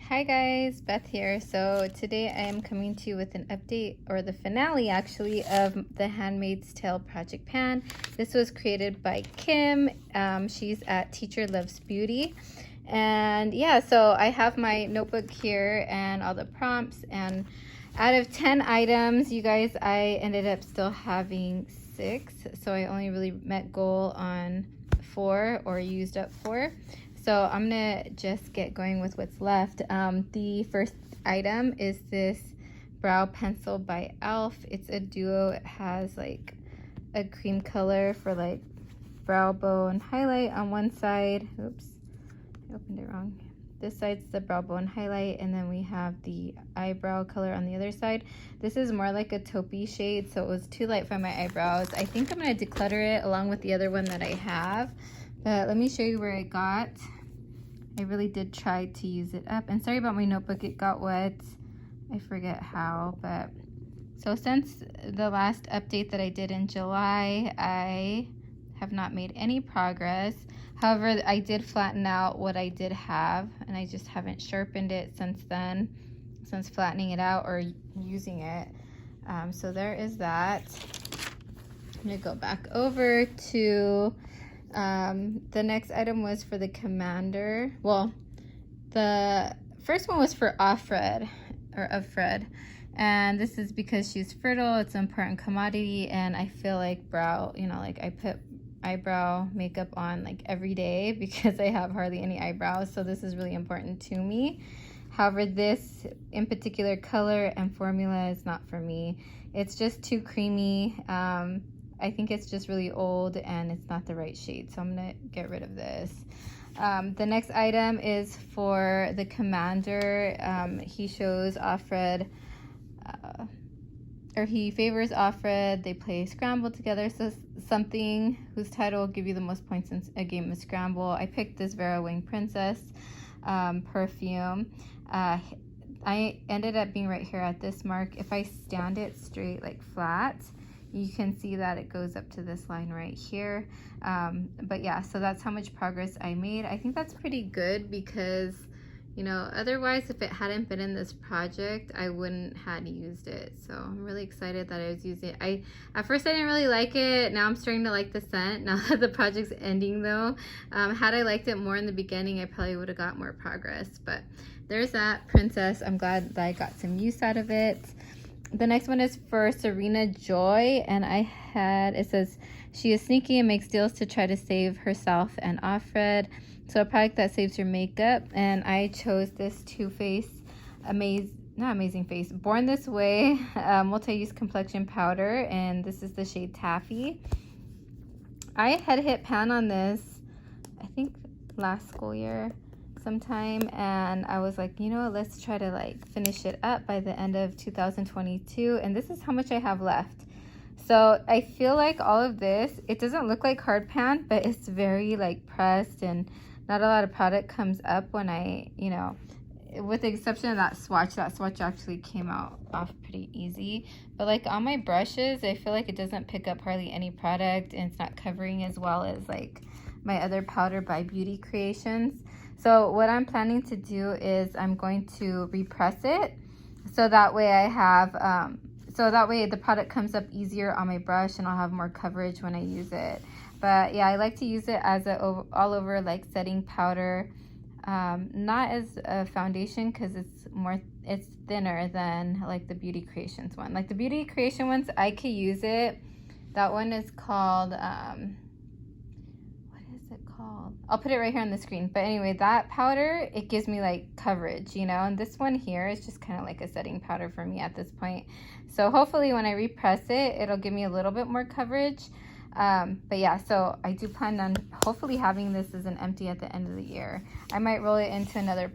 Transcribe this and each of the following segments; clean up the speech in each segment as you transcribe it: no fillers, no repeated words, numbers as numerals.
Hi guys, Beth here. So today I am coming to you with an update, or the finale actually, of the Handmaid's Tale Project Pan. This was created by Kim. She's at Teacher Loves Beauty. And yeah, so I have my notebook here and all the prompts, and out of 10 items, you guys, I ended up still having 6. So I only really met goal on 4, or used up 4. So I'm gonna just get going with what's left. The first item is this brow pencil by e.l.f. It's a duo. It has like a cream color for like brow bone highlight on one side. Oops, I opened it wrong. This side's the brow bone highlight, and then we have the eyebrow color on the other side. This is more like a taupey shade, so it was too light for my eyebrows. I think I'm gonna declutter it along with the other one that I have. But let me show you where I got. I really did try to use it up. And sorry about my notebook, it got wet. I forget how, but so since the last update that I did in July, I have not made any progress. However, I did flatten out what I did have, and I just haven't sharpened it since then, since flattening it out or using it. So there is that. I'm gonna go back over to the next item was for the commander. Well, the first one was for Offred, and this is because she's fertile. It's an important commodity, and I feel like brow, like I put eyebrow makeup on like every day because I have hardly any eyebrows, so this is really important to me. However, this in particular color and formula is not for me. It's just too creamy. I think it's just really old and it's not the right shade, so I'm gonna get rid of this. The next item is for the commander. He shows Offred, or he favors Offred. They play Scrabble together, so something whose title will give you the most points in a game of Scrabble. I picked this Vera Wang Princess perfume. I ended up being right here at this mark. If I stand it straight, like flat, you can see that it goes up to this line right here. But yeah, so that's how much progress I made. I think that's pretty good because, otherwise if it hadn't been in this project, I wouldn't had used it. So I'm really excited that I was using it. At first I didn't really like it. Now I'm starting to like the scent now that the project's ending though. Had I liked it more in the beginning, I probably would have got more progress. But there's that Princess. I'm glad that I got some use out of it. The next one is for Serena Joy, and it says, she is sneaky and makes deals to try to save herself and Offred. So a product that saves your makeup, and I chose this Too Faced Amazing Face, Born This Way, multi-use complexion powder, and this is the shade Taffy. I had hit pan on this, I think last school year sometime, and I was like, let's try to like finish it up by the end of 2022, and this is how much I have left. So I feel like all of this, it doesn't look like hard pan, but it's very like pressed, and not a lot of product comes up when I, with the exception of that swatch actually came out off pretty easy. But like on my brushes, I feel like it doesn't pick up hardly any product, and it's not covering as well as like my other powder by Beauty Creations. So what I'm planning to do is I'm going to repress it, so that way I have, the product comes up easier on my brush, and I'll have more coverage when I use it. But yeah, I like to use it as a all over like setting powder, not as a foundation because it's thinner than like the Beauty Creations one. Like the Beauty Creation ones, I could use it. That one is called, I'll put it right here on the screen. But anyway, that powder, it gives me like coverage, and this one here is just kind of like a setting powder for me at this point. So hopefully when I repress it, it'll give me a little bit more coverage. But yeah, so I do plan on hopefully having this as an empty at the end of the year. I might roll it into another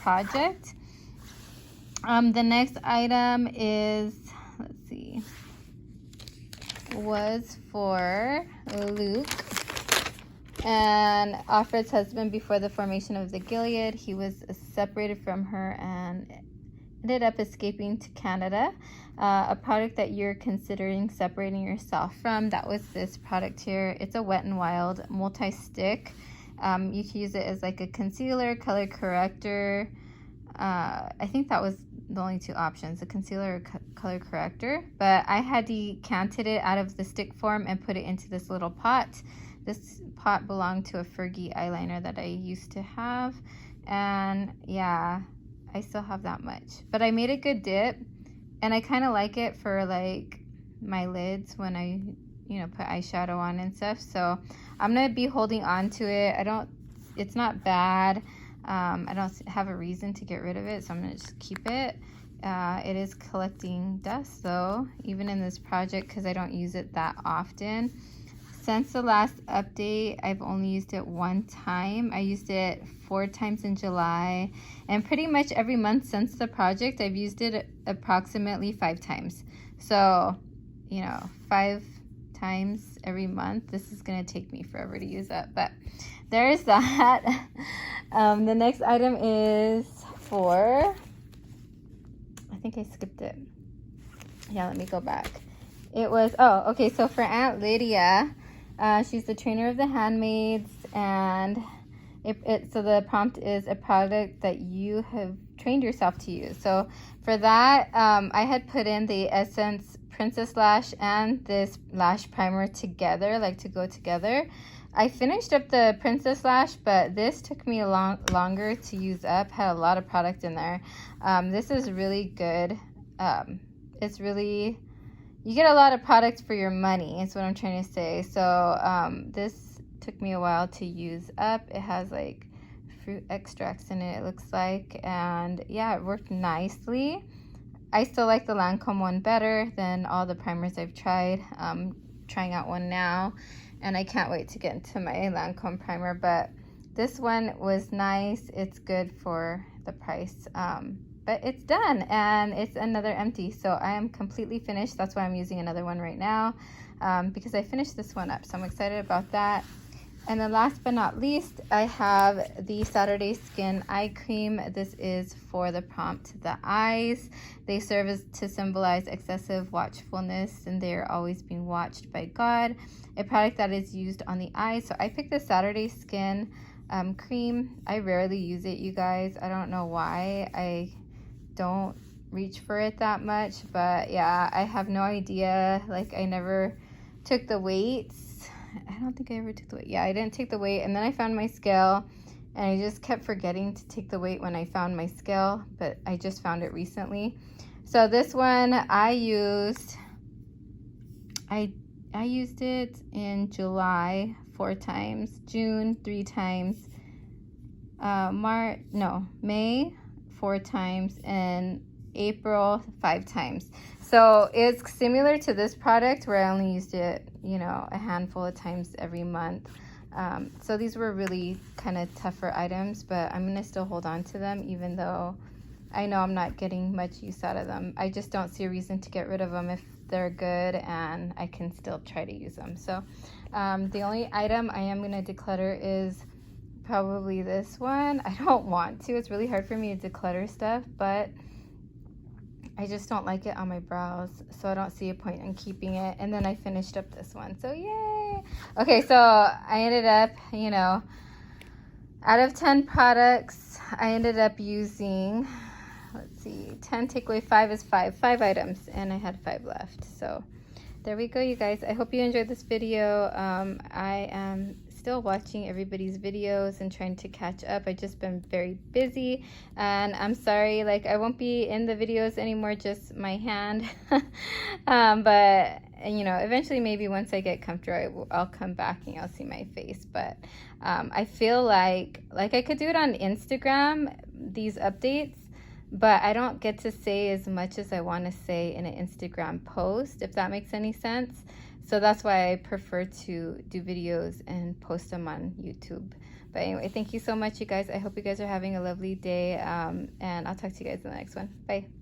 project. The next item is, let's see, was for Luke and Offred's husband. Before the formation of the Gilead, he was separated from her and ended up escaping to Canada. A product that you're considering separating yourself from, that was this product here. It's a Wet n Wild multi-stick. You can use it as like a concealer, color corrector, I think that was the only two options, the concealer or color corrector. But I had decanted it out of the stick form and put it into this little pot. This pot belonged to a Fergie eyeliner that I used to have. And yeah, I still have that much. But I made a good dip. And I kind of like it for like my lids when I, put eyeshadow on and stuff. So I'm going to be holding on to it. It's not bad. I don't have a reason to get rid of it, so I'm going to just keep it. It is collecting dust though, even in this project, because I don't use it that often. Since the last update, I've only used it one time. I used it 4 times in July, and pretty much every month since the project, I've used it approximately 5 times. So, 5 times every month. This is going to take me forever to use up, but there's that. The next item is for, I think I skipped it. Yeah, let me go back. It was, okay, so for Aunt Lydia, she's the trainer of the Handmaids, and so the prompt is a product that you have trained yourself to use. So for that, I had put in the Essence Princess Lash and this lash primer together, like to go together. I finished up the Princess Lash, but this took me longer to use up. Had a lot of product in there. This is really good. It's really, you get a lot of product for your money, is what I'm trying to say. So this took me a while to use up. It has like fruit extracts in it, it looks like. And yeah, it worked nicely. I still like the Lancome one better than all the primers I've tried. Trying out one now, and I can't wait to get into my Lancome primer, but this one was nice. It's good for the price, but it's done, and it's another empty, so I am completely finished. That's why I'm using another one right now, because I finished this one up, so I'm excited about that. And then last but not least, I have the Saturday Skin Eye Cream. This is for the prompt, the eyes. They serve to symbolize excessive watchfulness, and they are always being watched by God. A product that is used on the eyes. So I picked the Saturday Skin cream. I rarely use it, you guys. I don't know why. I don't reach for it that much, but yeah, I have no idea. Like, I never took the weights. I don't think I ever took the weight. Yeah, I didn't take the weight, and then I found my scale, and I just kept forgetting to take the weight when I found my scale, but I just found it recently. So this one I used it in July 4 times, June 3 times, May 4 times, and April 5 times. So it's similar to this product where I only used it, a handful of times every month. So these were really kind of tougher items, but I'm going to still hold on to them, even though I know I'm not getting much use out of them. I just don't see a reason to get rid of them if they're good, and I can still try to use them. So the only item I am going to declutter is probably this one. I don't want to. It's really hard for me to declutter stuff, but I just don't like it on my brows, so I don't see a point in keeping it. And then I finished up this one, so yay! Okay, so I ended up, out of 10 products, I ended up using, let's see, 10 take away 5 is 5 items, and I had 5 left. So there we go, you guys. I hope you enjoyed this video. I am still watching everybody's videos and trying to catch up. I've just been very busy, and I'm sorry, like, I won't be in the videos anymore, just my hand. But eventually, maybe once I get comfortable, I'll come back and you'll see my face. But I feel like I could do it on Instagram, these updates, but I don't get to say as much as I want to say in an Instagram post, if that makes any sense. So that's why I prefer to do videos and post them on YouTube. But anyway, thank you so much, you guys. I hope you guys are having a lovely day, and I'll talk to you guys in the next one. Bye.